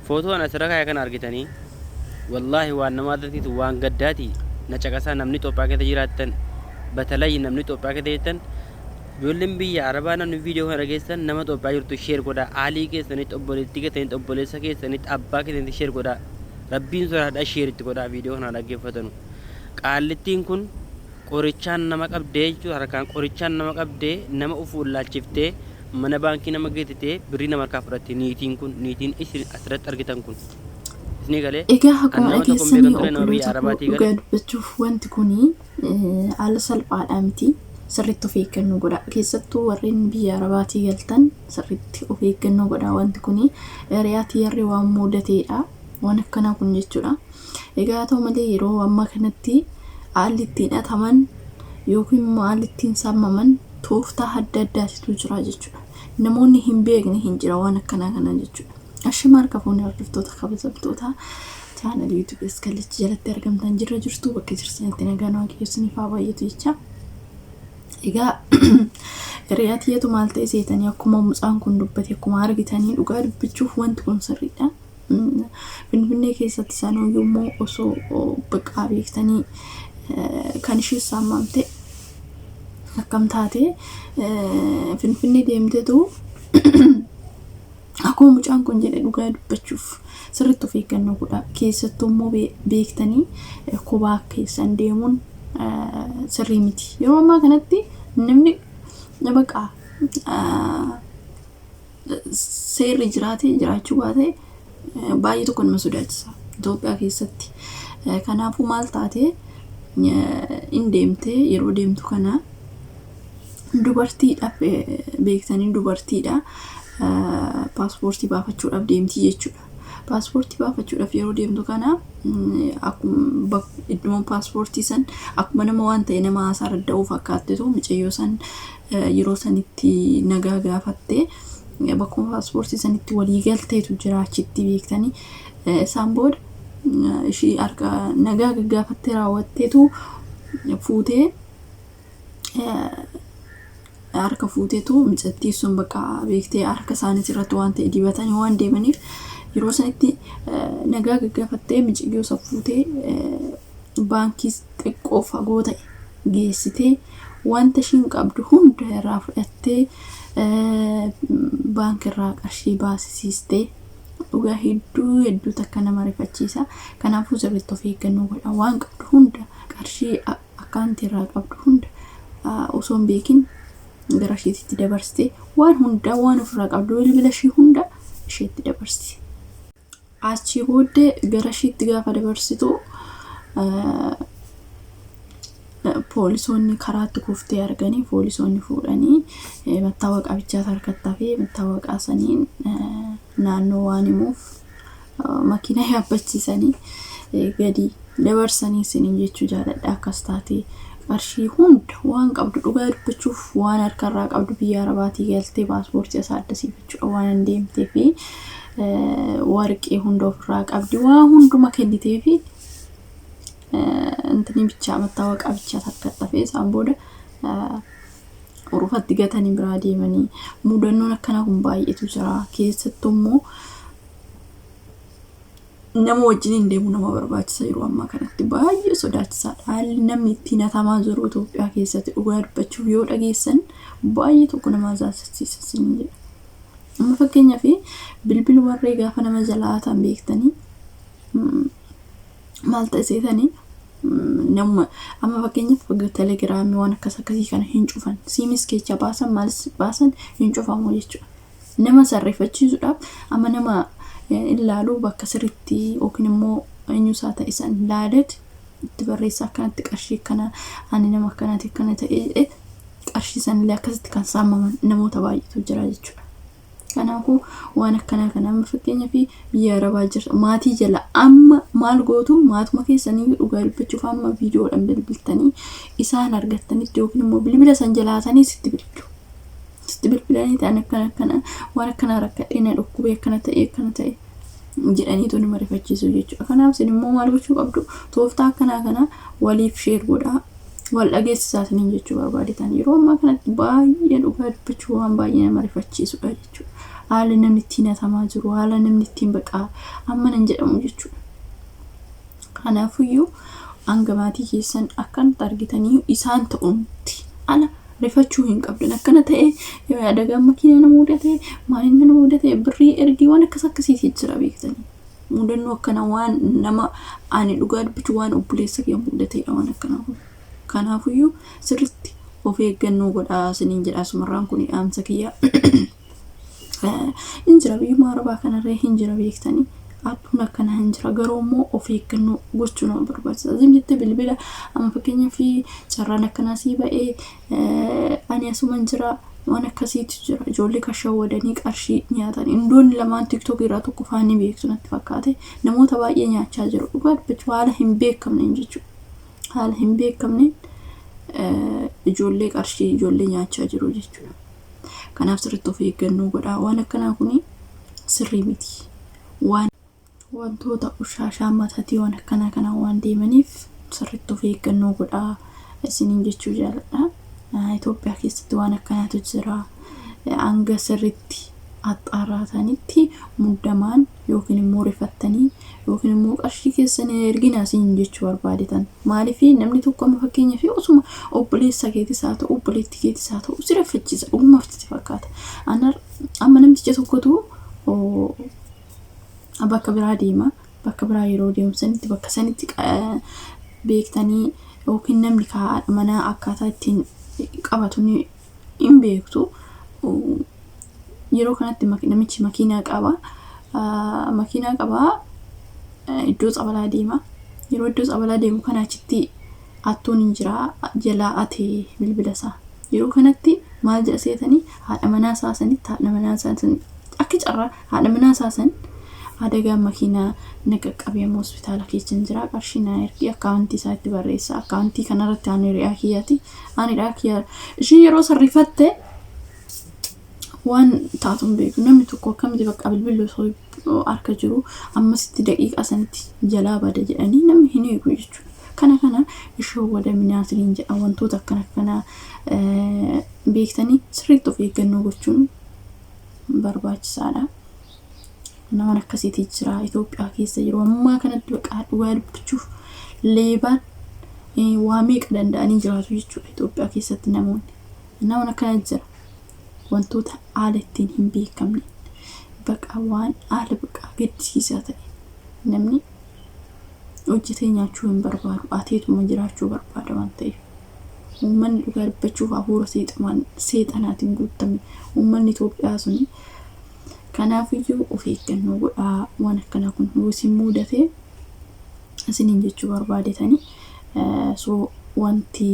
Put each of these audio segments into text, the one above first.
footoo ana sirra kaaya kan argitanii wallahi waan namaatiif waan gaddaati na caqasaa namni Itoophiyaa keessa jiraattan batalay namni Itoophiyaa keessa jiraattan ijoolleen biyya arabaa namni viidiyoo kana dhageessan nama Itoophiyaa jirtu sheer godhaa aalii keessanitti obboleettii keessanitti obboleessa keessanitti abbaa keessanitti sheer godhaa rabbiin sodaadhaa sheeritti godhaa viidiyoo kana dhaggeeffatanu qaallittiin kun qorichaan nama qabdee jechuudha harkaan qorichaan nama qabdee nama ufuun laalchiftee mana baankii nama geessitee birrii nama harkaa fudhatte niitiin isin asirratti argitan kun isni galee egaa akkuma dhageessanii obboleewwan dhugaa dubbachuuf wanti kuni haala salphaadhaa miti sirriitti of eeggannoo godha keessattuu warreen biyya arabaatii galtan sirriitti of eeggannoo godha wanti kuni riyaatii yarri waan mudateedha waan akkanaa kun jechuudha egaa ta'u malee yeroo ammaa kanatti haalli ittiin ataman yookiin immoo haalli ittiin saamaman tooftaa adda addaatu jira jechuudha namoonni hin beekne hin jira waan akkanaa kana jechuudha ashimaar kafuun hordoftoota kabajamtoota chaanal YouTube iskalichi jalatti argamtan jirtu bakka jirtanitti nagaan waaqessaniif haa baay'atu jecha egaa riyaatiyatu maal ta'e seetanii akkuma mucaan kun dubbate akkuma argitanii dhugaa dubbachuuf wanti kun sirriidha finfinnee keessatti sanoo yommuu osoo baqaa beektanii kan ishee saamamte akkam taate finfinnee deemtetu akkuma mucaan kun jedhe dhugaa dubbachuuf sirriitti of eeggannoo godha keessattuu immoo beektanii kophaa keessan deemuun sirrii miti yeroo ammaa kanatti namni baqaa seerri jiraachuu baate baay'ee tokko nama sodaachisa Itoophiyaa keessatti kanaafuu maal taate in deemtee yeroo deemtu kana dubartiidhaaf beektanii dubartiidha paaspoortii baafachuudhaaf deemti jechuudha paaspoortii baafachuudhaaf yeroo deemtu kana akkuma iddoo paaspoortii san akkuma nama waan ta'e nama haasaa radda'uu fakkaattetu mucayyoo san yeroo sanitti nagaa gaafatte bakkuma paaspoortii sanitti walii galteetu jira achitti beektanii isaan booda ishii harka nagaa gaafattee raawwatteetu fuutee harka fuuteetu mucattii sun bakka beektee harka isaaniis irratti waan ta'e dibatanii waan deemaniif yeroo sanitti nagaa gaafattee mucayyoo isa fuutee baankii xiqqoo fagoo ta'e geessitee wanta ishiin qabdu hunda irraa fudhattee baankii irraa qarshii baasisiistee dhugaa hedduu takka nama rifachiisa kanaafuu sirriitti of eeggannoo godha waan qabdu hunda qarshii akkaantii irraa qabdu hunda osoo hin beekin gara isheetti dabarsite waan hunda waan ofirraa qabdu bilbila ishee hunda isheetti dabarsite achi booddee gara isheetti gaafa dabarsitu poolisoonni karaatti kuftee arganii poolisoonni fuudhanii mattaawaqaa bichaa harkattaa fi mattaawaqaa saniin naannoo waan himuuf makiina yaabbachiisanii gadi dabarsanii siniin jechuu jaaladha akkas taate qarshii hunda waan qabdu dhugaa dubbachuuf waan harkarraa qabdu biyya arabaatii galtee paaspoortii isaa addasiifachuudha waan deemtee fi warqee hunda ofirraa qabdi waan hunduma kennitee fi antini bichaa mattaawaqaa bichaa harkattaa fi isaan booda urufatti gatanii biraa deemanii mudannoon akkanaa kun baay'eetu jira keessattuu immoo nama wajjin deemu nama barbaachisa yeroo ammaa kanatti baay'ee sodaachisaadha haalli namni ittiin hatamaa jiru Itoophiyaa keessatti dhugaa dubbachuuf yoo dhageessan baay'ee tokko nama azaasiisa sin jedha amma fakkeenyaaf bilbil warree gaafa nama jalaa tan beektanii maal ta'eetanii nama amma fakkeenyaaf telegiraamii waan akkasii kana hin cufan siimis keessa baasan maalis baasan hin cufamu jechuudha nama sarreeffachiisuudhaaf amma nama ilaaluu bakka sirriitti yookiin immoo eenyusaa ta'e san ilaalet itti barreessaa akkanatti qarshii kana ani nama akkanatti akkana ta'e qarshii san illee akkasitti kan saamaman namoota baay'eetu jira jechuudha kanaafuu waan akkanaa kana amma fakkeenyaaf biyya arabaa jira maatii jala amma maal gootu maatuma keessanii dhugaa dubbachuuf amma viidiyoodhaan bilbiltanii isaan argattanitti yookiin immoo bilbila san jalaatanii sitti bilbilu sitti bilbilanii ta'an akkana waan akkana rakkadhee dhukkubee akkana ta'e jedhanii tuni marifachiisu jechuudha kanaaf sin immoo maal gochuu qabdu tooftaa akkanaa kana waliif sheer godhaa wal dhageessisaa siniin jechuu barbaadetan yeroo ammaa kanatti baay'ee dhugaa dubbachuu waan baay'ee nama rifachiisudha jechuudha haala namni ittiin hatamaa jiru, haala namni ittiin baqa amma nan jedhamu jechuudha. Kanaafiyyuu hanga maatii keessan akkanatti argitanii isaan ta'utti ala rifachuu hin qabdan. Akkana ta'e dagaan makiinaa nama mudate maaliin nama mudate birrii ergii waan akkasiitii jira beektanii. Mudannoo akkana waan nama ani dhugaa dubbachuu waan obboleessa kee mudatedha waan akkana. Kanaafiyyuu sirriitti of eeggannoo godhaa isiniin jedha. Sumarraan kun dhaamsa kiyya. Injira biyyuma Arabaa kanarree hinjira beektanii. Aduun akkana hinjira garuu immoo of eeggannoo gochuu nama barbaachisa. Azim jettee bilbila amma fakkeenyaaf carraan akkanaa sii ba'ee ani asuma jira waan akkasiitu jira. Ijoollee kashawwadanii qarshii nyaatan. Indoonni lamaan TikTok irraa tokko faanii beektu natti fakkaate namoota baay'ee nyaachaa jiru. Dhugaa dubbachuu haala hin beekamne jechuudha. Haala hin beekamne ijoollee qarshii ijoollee nyaachaa jiru jechuudha. Kanaaf sirriitti of eeggannoo godhaa. Waan akkanaa kuni sirrii miti. Wantoota ushaashaa matatii waan akkanaa kana waan deemaniif sirriitti of eeggannoo godhaa isiniin jechuu jaalladha. Itoophiyaa keessatti waan akkanaatu jira. Hanga sirriitti axxaaraatanitti muddamaan yookiin immoo rifattanii yookiin immoo qarshii keessan erginaa isiniin jechuu barbaadetan. Maaliif namni tokko amma fakkeenyaaf osuma obboleessa keetis haa ta'u obboleettii keetis haa ta'u si rifachiisa dhugumaaf itti fakkaata. Amma namticha tokkotu bakka biraa deema. Bakka biraa yeroo deemsanitti bakka sanitti beektanii yookiin namni haadha manaa akkaataa ittiin qabatu hin beektu. Yeroo kanatti namichi makiinaa qaba. Iddoo xabalaa deema. Yeroo iddoo xabalaa deemu kana achitti attuun hin jira jalaa atee bilbila isaa. Yeroo kanatti maal jedha seetanii haadha manaa saasanitti akka carraa haadha manaa saasan adagaan makiinaa naqaqqabeema hospitaala keessa jira. Qarshii na ergi akkaawuntii isaatti barreessa. Akkaawuntii kanarratti ani ri'aa kiyyaati. Ani ri'aa kiyyaa isheen yeroo sarrifatte waan taatuun beeku. Namni tokko akkamitti bakka bilbilli osoo harka jiru ammasitti daqiiqaa sanitti jalaa bada jedhanii namni hin eegu jechuudha. Kana ishee wadaminaa isiniin jedha. Wantoota akkana beektanii sirriitti of eeggannoo gochuun barbaachisaadha. Nama akkasiitii jira Itoophiyaa keessa yeroo ammaa kanatti baqa dhugaa dubbachuuf leebaan waa meeqa danda'anii jiraatu jechuudha Itoophiyaa keessatti namoonni. Nama akkana jira. Wantoota haala ittiin hin beekamne baqa waan haala baqa gaddisiisaa ta'e namni hojjetee nyaachuu hin barbaadu. Ateetuma jiraachuu barbaada waan ta'eef. Uummanni dhugaa dubbachuuf hafuura seexanaatiin guutame uummanni Itoophiyaa suni. Kanaafiyyuu of eeggannoo godhaa. Waan akkanaa kun yoo isin mudate isiniin jechuu barbaadetanii wanti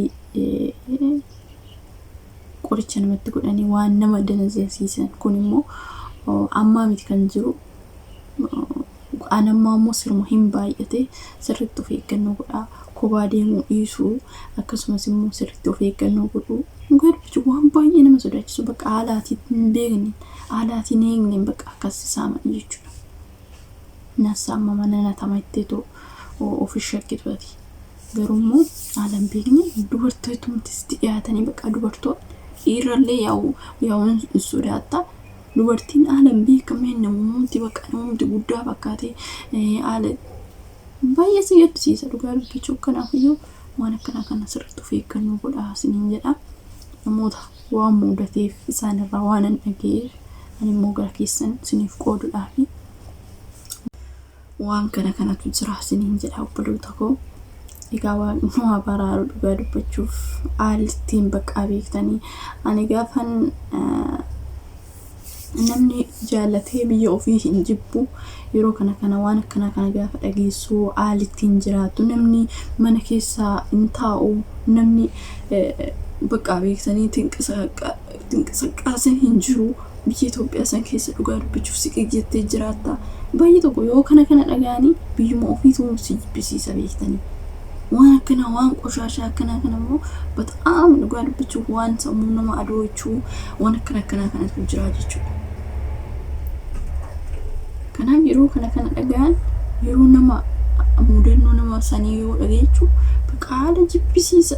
qoricha namatti godhanii waan nama dandeessisan kun immoo ammaa miti kan jiru. Anammaa immoo sirma hin baay'ate sirriitti of eeggannoo godhaa. Kophaa deemuu dhiisuu akkasumas immoo sirriitti of eeggannoo godhuu. Garbichi waan baay'ee nama sodaachisu bakka haalaatiin hin beekne haalaatiin eegne bakka akkasii saaman jechuudha. Nasaama mana natama itteetu ofi shakkitu ati. Garuu immoo haala hin beekne dubartootumatti dhiyaatanii bakka dubartoota dhiirallee yaa'uun sodaatta. Dubartiin haala hin beekamne namooti bakka namooti guddaa fakkaate haala baay'ee si gaddisiisa dhugaa dubbachuu. Kanaafiyyuu waan akkanaa kana sirriitti of eeggannoo godhaa isiniin jedha. Namoota waan mudateef isaanirraa waan hin dhageenyeef ani immoo gara keessan isiniif qooduudhaaf waan kanatu jira isiniin jedha obboloota koo. Egaa waan nu baraaru dhugaa dubbachuuf haala ittiin bakka beektanii ani gaafan namni jaallatee biyya ofii hin jibbu yeroo kana waan akkana gaafa dhageessu haala ittiin jiraatu namni mana keessaa hin taa'u namni bakka beektanii tinqisaqaasan hin jiru. Biyya Itoophiyaa san keessa dhugaa dubbachuuf siqee jettee jiraatta. Baay'ee tokko yoo kana dhagaanii biyyuma ofiitu si jibbisiisa beektanii. Waan akkana waan qoshaashaa akkana immoo bataam dhugaa dubbachuuf waan sammuu nama adoochuu waan akkana kanatu jira jechuudha. Kanaaf yeroo kana dhagaan yeroo nama mudannoo nama sanii yoo dhageechuu bakka haala jibbisiisa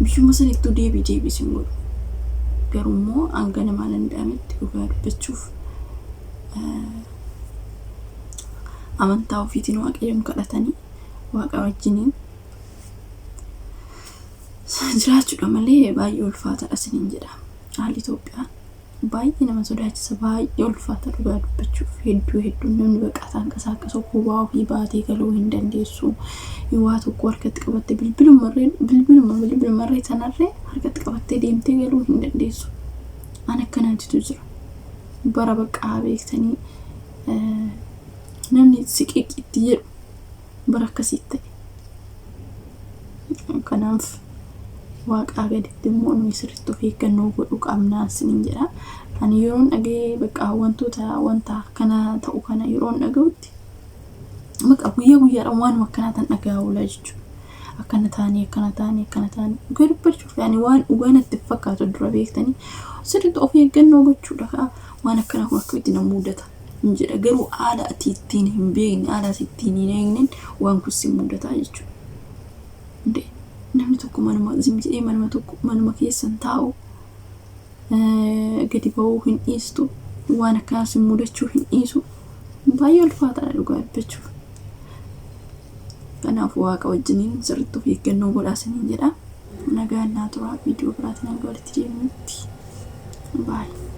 biyyuma sanittuu deebisin godhu. garuu hanga nama danda'ametti dhugaa dubbachuuf amantaa ofiitiin waaqayyoon kadhatanii waaqa wajjiniin jiraachuudha malee baay'ee ulfaataadha isiniin jedha. Haalli Itoophiyaa baay'ee nama sodaachisa, baay'ee ulfaata dhugaa dubbachuuf. Hedduu namni baqataan kasaa akka sokkubaa ofii baatee galuu hin dandeessu. Waa tokko harkatti qabattee bilbilumarree sanarree harkatti qabattee deemtee galuu hin dandeessu. An akkanaatitu jira. Bara baqaa beektanii namni siqiqitti jedhu bara akkasitti ta'e. Kanaaf waaqa gaditti immoo nuyi sirriitti of eeggannoo godhuu qabna isiniin jedha. Ani yeroon dhagee bakka wanta kana ta'u kana yeroon dhaga'utti maqaa guyyaadhaan waan akkanaa tan dhaga'aa oola jechuudha. Akkana taanii dhugaa dubbachuuf yaani waan dhugaa natti fakkaatu dura beektanii sirriitti of eeggannoo gochuudha. Waan akkanaa kun akka itti nama mudata hin jedha. Garuu haala ati ittiin hin beekne, haala ati ittiin hin eegne waan kun si mudataa jechuudha. Namni tokko manuma keessan taa'u gadi ba'uu hin dhiistu, waan akkanaa si mudachuu hin dhiisu. Baay'ee ulfaataadha dhugaa dubbachuuf. Kanaaf waaqa wajjiniin sirriitti of eeggannoo godhaa isiniin jedha. Nagaan naa turaa. Viidiyoo biraatiin hanga walitti deebinutti. Baay'ee.